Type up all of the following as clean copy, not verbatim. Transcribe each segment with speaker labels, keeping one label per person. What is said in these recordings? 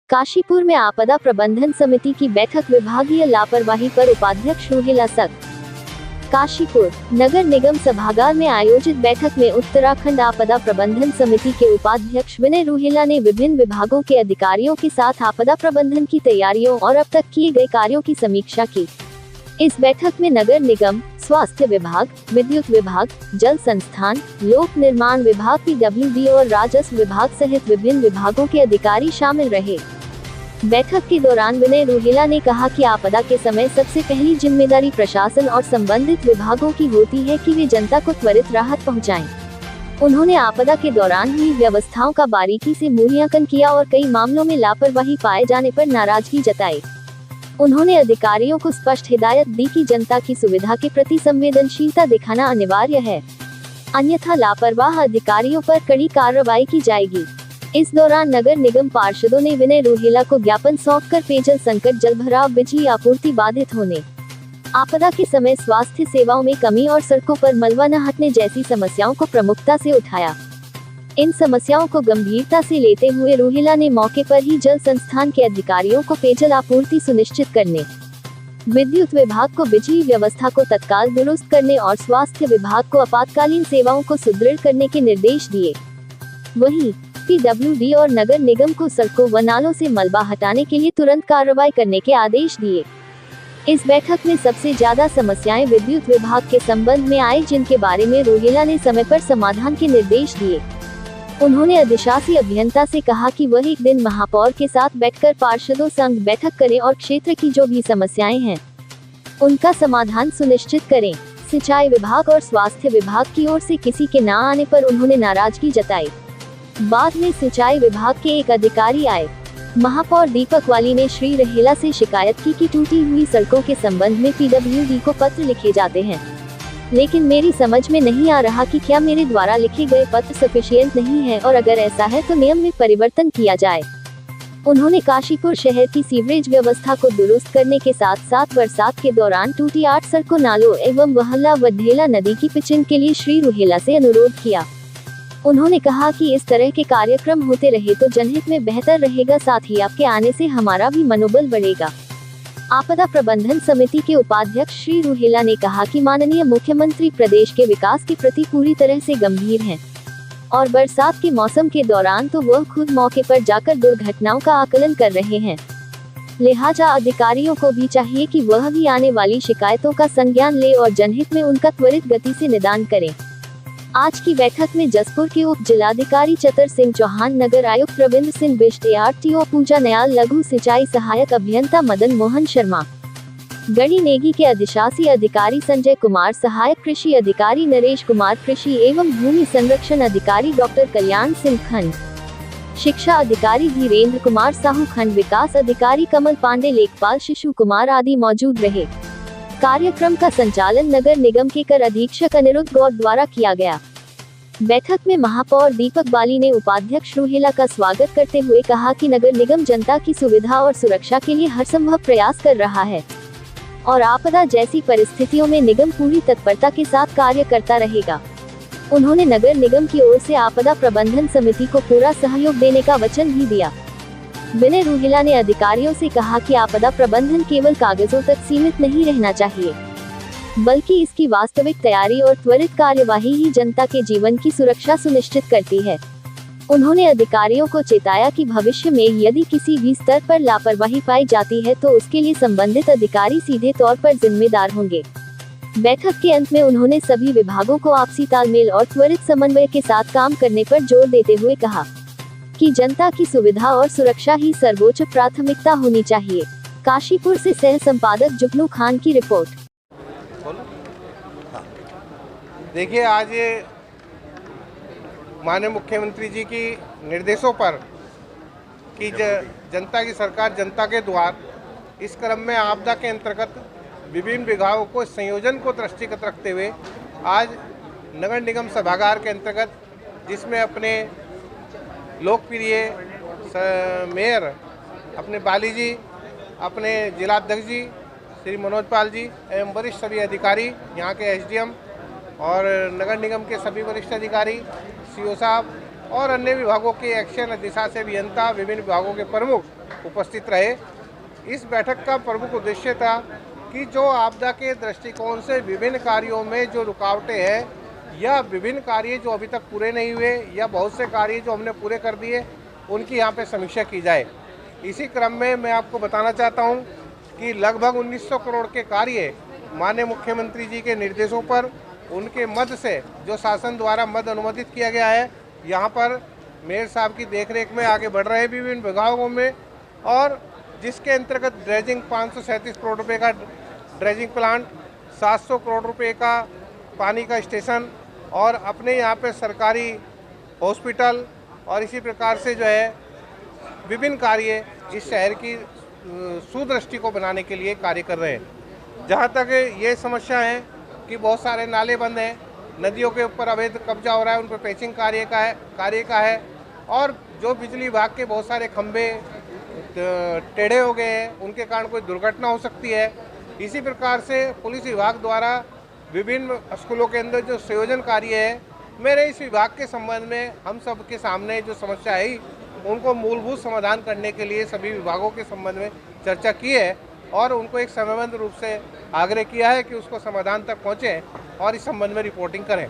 Speaker 1: काशीपुर में आपदा प्रबंधन समिति की बैठक, विभागीय लापरवाही पर उपाध्यक्ष रूहेला सख्त। काशीपुर नगर निगम सभागार में आयोजित बैठक में उत्तराखंड आपदा प्रबंधन समिति के उपाध्यक्ष विनय रूहेला ने विभिन्न विभागों के अधिकारियों के साथ आपदा प्रबंधन की तैयारियों और अब तक किए गए कार्यों की समीक्षा की। इस बैठक में नगर निगम, स्वास्थ्य विभाग, विद्युत विभाग, जल संस्थान, लोक निर्माण विभाग, PWD और राजस्व विभाग सहित विभिन्न विभागों के अधिकारी शामिल रहे। बैठक के दौरान विनय रूहेला ने कहा कि आपदा के समय सबसे पहली जिम्मेदारी प्रशासन और संबंधित विभागों की होती है कि वे जनता को त्वरित राहत पहुंचाएं। उन्होंने आपदा के दौरान हुई व्यवस्थाओं का बारीकी से मूल्यांकन किया और कई मामलों में लापरवाही पाए जाने पर नाराजगी जताई। उन्होंने अधिकारियों को स्पष्ट हिदायत दी कि जनता की सुविधा के प्रति संवेदनशीलता दिखाना अनिवार्य है, अन्यथा लापरवाह अधिकारियों पर कड़ी कार्रवाई की जाएगी। इस दौरान नगर निगम पार्षदों ने विनय रूहेला को ज्ञापन सौंपकर पेयजल संकट, जलभराव, बिजली आपूर्ति बाधित होने, आपदा के समय स्वास्थ्य सेवाओं में कमी और सड़कों पर मलबा न हटने जैसी समस्याओं को प्रमुखता से उठाया। इन समस्याओं को गंभीरता से लेते हुए रूहेला ने मौके पर ही जल संस्थान के अधिकारियों को पेयजल आपूर्ति सुनिश्चित करने, विद्युत विभाग को बिजली व्यवस्था को तत्काल दुरुस्त करने और स्वास्थ्य विभाग को आपातकालीन सेवाओं को सुदृढ़ करने के निर्देश दिए। वहीं PWD और नगर निगम को सड़कों व नालों से मलबा हटाने के लिए तुरंत कार्रवाई करने के आदेश दिए। इस बैठक में सबसे ज्यादा समस्याएं विद्युत विभाग के संबंध में आई, जिनके बारे में रूहेला ने समय पर समाधान के निर्देश दिए। उन्होंने अधिशासी अभियंता से कहा कि वह एक दिन महापौर के साथ बैठकर पार्षदों संग बैठक करें और क्षेत्र की जो भी समस्याएं हैं उनका समाधान सुनिश्चित करें। सिंचाई विभाग और स्वास्थ्य विभाग की ओर से किसी के न आने पर उन्होंने नाराजगी जताई। बाद में सिंचाई विभाग के एक अधिकारी आए। महापौर दीपक वाली ने श्री रूहेला से शिकायत की कि टूटी हुई सड़कों के संबंध में PWD को पत्र लिखे जाते हैं, लेकिन मेरी समझ में नहीं आ रहा कि क्या मेरे द्वारा लिखे गए पत्र सफिशिएंट नहीं है और अगर ऐसा है तो नियम में परिवर्तन किया जाए। उन्होंने काशीपुर शहर की सीवरेज व्यवस्था को दुरुस्त करने के साथ साथ बरसात के दौरान टूटी 8 सड़कों, नालों एवं वहला व ढेला नदी की पिचिंग के लिए श्री रूहेला से अनुरोध किया। उन्होंने कहा कि इस तरह के कार्यक्रम होते रहे तो जनहित में बेहतर रहेगा, साथ ही आपके आने से हमारा भी मनोबल बढ़ेगा। आपदा प्रबंधन समिति के उपाध्यक्ष श्री रूहेला ने कहा कि माननीय मुख्यमंत्री प्रदेश के विकास के प्रति पूरी तरह से गंभीर हैं और बरसात के मौसम के दौरान तो वह खुद मौके पर जाकर दुर्घटनाओं का आकलन कर रहे हैं। लिहाजा अधिकारियों को भी चाहिए कि वह भी आने वाली शिकायतों का संज्ञान ले और जनहित में उनका त्वरित गति से निदान करें। आज की बैठक में जसपुर के उप जिलाधिकारी चतर सिंह चौहान, नगर आयुक्त रविंद्र सिंह बिष्ट, ARTO पूजा नयाल, लघु सिंचाई सहायक अभियंता मदन मोहन शर्मा, गढ़ी नेगी के अधिशासी अधिकारी संजय कुमार, सहायक कृषि अधिकारी नरेश कुमार, कृषि एवं भूमि संरक्षण अधिकारी डॉक्टर कल्याण सिंह खंड, शिक्षा अधिकारी धीरेन्द्र कुमार साहू, खंड विकास अधिकारी कमल पांडे, लेखपाल शिशु कुमार आदि मौजूद रहे। कार्यक्रम का संचालन नगर निगम के कर अधीक्षक अनिरुद्ध गौड़ द्वारा किया गया। बैठक में महापौर दीपक बाली ने उपाध्यक्ष रूहेला का स्वागत करते हुए कहा कि नगर निगम जनता की सुविधा और सुरक्षा के लिए हर संभव प्रयास कर रहा है और आपदा जैसी परिस्थितियों में निगम पूरी तत्परता के साथ कार्य करता रहेगा। उन्होंने नगर निगम की ओर से आपदा प्रबंधन समिति को पूरा सहयोग देने का वचन भी दिया। विनय रूहेला ने अधिकारियों से कहा कि आपदा प्रबंधन केवल कागजों तक सीमित नहीं रहना चाहिए, बल्कि इसकी वास्तविक तैयारी और त्वरित कार्यवाही ही जनता के जीवन की सुरक्षा सुनिश्चित करती है। उन्होंने अधिकारियों को चेताया कि भविष्य में यदि किसी भी स्तर पर लापरवाही पाई जाती है तो उसके लिए संबंधित अधिकारी सीधे तौर पर जिम्मेदार होंगे। बैठक के अंत में उन्होंने सभी विभागों को आपसी तालमेल और त्वरित समन्वय के साथ काम करने पर जोर देते हुए कहा कि जनता की सुविधा और सुरक्षा ही सर्वोच्च प्राथमिकता होनी चाहिए। काशीपुर से सह संपादक जुगनू खान की रिपोर्ट।
Speaker 2: देखिए, आज ये माननीय मुख्यमंत्री जी की निर्देशों पर कि जनता की सरकार जनता के द्वार, इस क्रम में आपदा के अंतर्गत विभिन्न विभागों को संयोजन को दृष्टिगत रखते हुए आज नगर निगम सभागार के अंतर्गत, जिसमें अपने लोकप्रिय मेयर अपने बाली जी, अपने जिलाध्यक्ष जी श्री मनोज पाल जी एवं वरिष्ठ सभी अधिकारी, यहाँ के SDM और नगर निगम के सभी वरिष्ठ अधिकारी, CO साहब और अन्य विभागों के एक्शन दिशा से अभियंता, विभिन्न विभागों के प्रमुख उपस्थित रहे। इस बैठक का प्रमुख उद्देश्य था कि जो आपदा के दृष्टिकोण से विभिन्न कार्यों में जो रुकावटें हैं या विभिन्न कार्य जो अभी तक पूरे नहीं हुए या बहुत से कार्य जो हमने पूरे कर दिए, उनकी यहाँ पे समीक्षा की जाए। इसी क्रम में मैं आपको बताना चाहता हूँ कि लगभग 1900 करोड़ के कार्य माननीय मुख्यमंत्री जी के निर्देशों पर उनके मद से जो शासन द्वारा मद अनुमोदित किया गया है, यहाँ पर मेयर साहब की देखरेख में आगे बढ़ रहे हैं विभिन्न विभागों में, और जिसके अंतर्गत ड्रेजिंग 537 करोड़ रुपए का ड्रेजिंग प्लांट, 700 करोड़ रुपए का पानी का स्टेशन और अपने यहाँ पे सरकारी हॉस्पिटल और इसी प्रकार से जो है विभिन्न कार्य इस शहर की सुदृष्टि को बनाने के लिए कार्य कर रहे हैं। जहाँ तक ये समस्या है कि बहुत सारे नाले बंद हैं, नदियों के ऊपर अवैध कब्जा हो रहा है, उन पर पैचिंग कार्य का है और जो बिजली विभाग के बहुत सारे खंभे टेढ़े हो गए हैं, उनके कारण कोई दुर्घटना हो सकती है। इसी प्रकार से पुलिस विभाग द्वारा विभिन्न स्कूलों के अंदर जो संयोजन कार्य है, मेरे इस विभाग के संबंध में हम सब के सामने जो समस्या है उनको मूलभूत समाधान करने के लिए सभी विभागों के संबंध में चर्चा की है और उनको एक समयबद्ध रूप से आग्रह किया है कि उसको समाधान तक पहुँचें और इस संबंध में रिपोर्टिंग करें।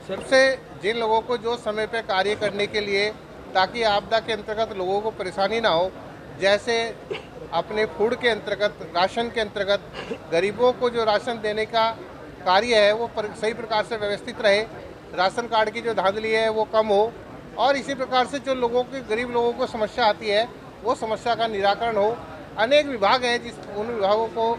Speaker 2: सबसे जिन लोगों को जो समय पर कार्य करने के लिए, ताकि आपदा के अंतर्गत लोगों को परेशानी ना हो, जैसे अपने फूड के अंतर्गत, राशन के अंतर्गत गरीबों को जो राशन देने का कार्य है वो सही प्रकार से व्यवस्थित रहे, राशन कार्ड की जो धांधली है वो कम हो और इसी प्रकार से जो लोगों की, गरीब लोगों को समस्या आती है वो समस्या का निराकरण हो। अनेक विभाग हैं उन विभागों को,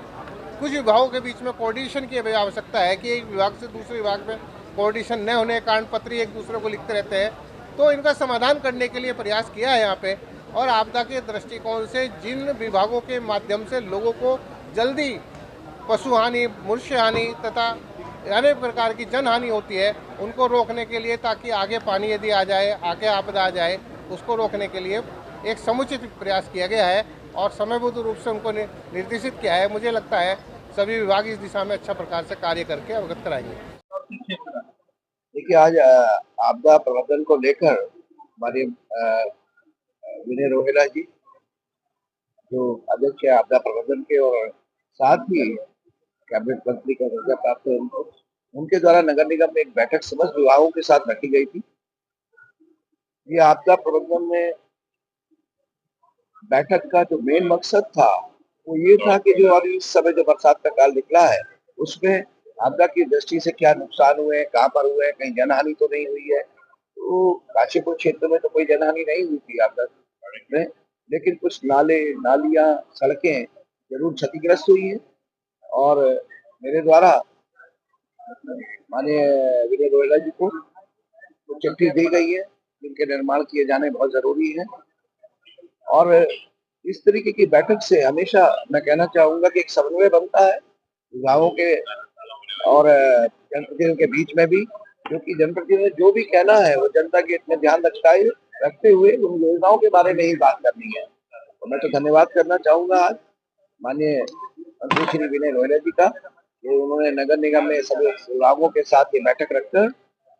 Speaker 2: कुछ विभागों के बीच में कोऑर्डिनेशन की आवश्यकता है कि एक विभाग से दूसरे विभाग में कोऑर्डिनेशन न होने के कारण पत्री एक दूसरे को लिखते रहते हैं, तो इनका समाधान करने के लिए प्रयास किया है यहाँ पे। और आपदा के दृष्टिकोण से जिन विभागों के माध्यम से लोगों को जल्दी पशु हानि, मनुष्य हानि तथा अनेक प्रकार की जन हानि होती है, उनको रोकने के लिए, ताकि आगे पानी यदि आ जाए, आगे आपदा आ जाए, उसको रोकने के लिए एक समुचित प्रयास किया गया है और समयबद्ध रूप से उनको निर्देशित किया है। मुझे लगता है सभी विभाग इस दिशा में अच्छा प्रकार से कार्य करके अवगत कराएंगे।
Speaker 3: देखिए, आज आपदा प्रबंधन को लेकर हमारे विनय रोहेला जी जो अध्यक्ष है आपदा प्रबंधन के और साथ ही कैबिनेट मंत्री का दर्जा प्राप्त है उनके द्वारा नगर निगम में एक बैठक समस्त विभागों के साथ रखी गई थी। ये आपदा प्रबंधन में बैठक का जो मेन मकसद था वो ये था कि जो अभी इस समय जो बरसात का काल निकला है उसमें आपदा की दृष्टि से क्या नुकसान हुए, कहाँ पर हुए, कहीं जनहानि तो नहीं हुई है। तो काशीपुर क्षेत्र में तो कोई जनहानि नहीं हुई थी आपदा में, लेकिन कुछ नाले, नालियां, सड़कें जरूर क्षतिग्रस्त हुई हैं और मेरे द्वारा माननीय विनय रोहेला जी को चिट्ठी दी गई है जिनके निर्माण किए जाने बहुत जरूरी है। और इस तरीके की बैठक से हमेशा मैं कहना चाहूंगा कि एक समन्वय बनता है विभागों के और जनप्रतिनिधियों के बीच में भी, क्योंकि जनप्रतिनिधि जो भी कहना है वो जनता के इतने ध्यान रखते हुए उन योजनाओं के बारे में ही बात करनी है। तो मैं तो धन्यवाद करना चाहूंगा आज माननीय मंत्री श्री विनय रोहेला जी का कि उन्होंने नगर निगम में सभी विभागों के साथ ये बैठक रखकर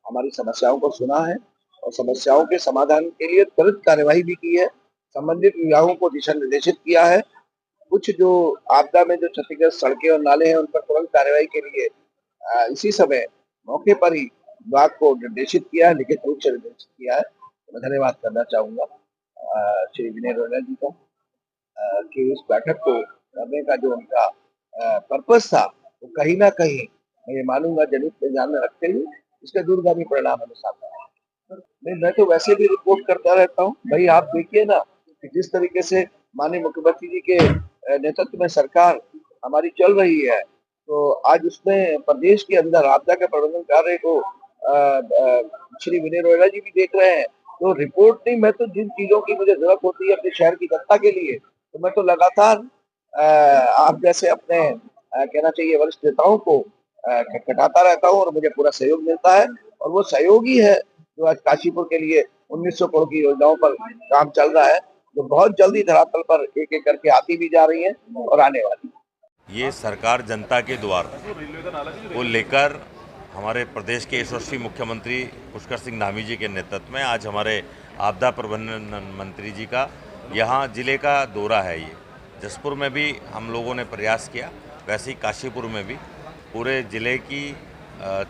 Speaker 3: हमारी समस्याओं को सुना है और समस्याओं के समाधान के लिए त्वरित कार्यवाही भी की है। संबंधित विभागों को दिशा निर्देशित किया है। कुछ जो आपदा में जो क्षतिग्रस्त सड़कें और नाले हैं उन पर तुरंत कार्यवाही के लिए इसी समय मौके पर ही विभाग को निर्देशित किया है, लिखित रूप से निर्देशित किया है। मैं धन्यवाद करना चाहूंगा श्री विनय रोहेला जी का कि इस बैठक को करने का जो उनका पर्पस था वो कहीं ना कहीं मैं ये मानूंगा जनहित को ध्यान में रखते हुए इसके दूरगामी परिणाम हमें सामने आए। मैं तो वैसे भी रिपोर्ट करता रहता हूँ भाई, आप देखिए ना कि जिस तरीके से माननीय मुख्यमंत्री जी के नेतृत्व में सरकार हमारी चल रही है, तो आज उसमें प्रदेश के अंदर आपदा के प्रबंधन कार्य को श्री विनय रोहेला जी भी देख रहे हैं। तो रिपोर्ट नहीं, मैं तो जिन चीजों की मुझे जरूरत होती है अपने शहर की जनता के लिए, तो मैं तो लगातार आप जैसे अपने कहना चाहिए वरिष्ठ नेताओं को खटखटाता रहता हूँ और मुझे पूरा सहयोग मिलता है। और वो सहयोग ही है जो आज काशीपुर के लिए 1900 करोड़ की योजनाओं पर काम चल रहा है, जो बहुत जल्दी धरातल पर एक एक करके आती भी जा रही है और आने वाली।
Speaker 4: ये सरकार जनता के द्वार को लेकर हमारे प्रदेश के यशस्वी मुख्यमंत्री पुष्कर सिंह धामी जी के नेतृत्व में आज हमारे आपदा प्रबंधन मंत्री जी का यहाँ जिले का दौरा है। ये जसपुर में भी हम लोगों ने प्रयास किया, वैसे ही काशीपुर में भी पूरे जिले की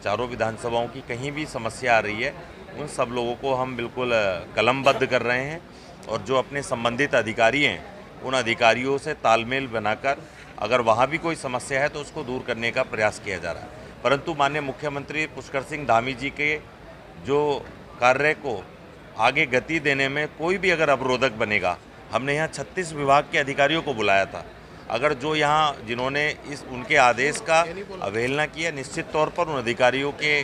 Speaker 4: चारों विधानसभाओं की कहीं भी समस्या आ रही है उन सब लोगों को हम बिल्कुल कलमबद्ध कर रहे हैं और जो अपने संबंधित अधिकारी हैं उन अधिकारियों से तालमेल बनाकर अगर वहाँ भी कोई समस्या है तो उसको दूर करने का प्रयास किया जा रहा है। परंतु माननीय मुख्यमंत्री पुष्कर सिंह धामी जी के जो कार्य को आगे गति देने में कोई भी अगर अवरोधक बनेगा, हमने यहाँ 36 विभाग के अधिकारियों को बुलाया था, अगर जो यहाँ जिन्होंने उनके आदेश का अवहेलना किया, निश्चित तौर पर उन अधिकारियों के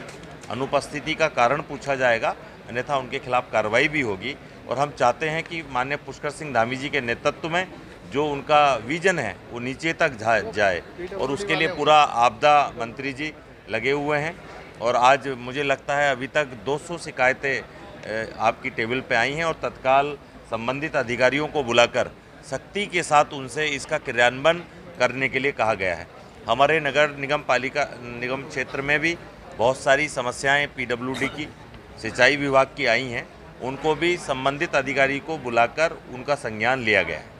Speaker 4: अनुपस्थिति का कारण पूछा जाएगा, अन्यथा उनके खिलाफ कार्रवाई भी होगी। और हम चाहते हैं कि माननीय पुष्कर सिंह धामी जी के नेतृत्व में जो उनका विजन है वो नीचे तक जाए और उसके लिए पूरा आपदा मंत्री जी लगे हुए हैं। और आज मुझे लगता है अभी तक 200 शिकायतें आपकी टेबल पे आई हैं और तत्काल संबंधित अधिकारियों को बुलाकर सख्ती के साथ उनसे इसका क्रियान्वयन करने के लिए कहा गया है। हमारे नगर निगम क्षेत्र में भी बहुत सारी समस्याएं पीडब्ल्यूडी की, सिंचाई विभाग की आई हैं, उनको भी संबंधित अधिकारी को बुलाकर उनका संज्ञान लिया गया है।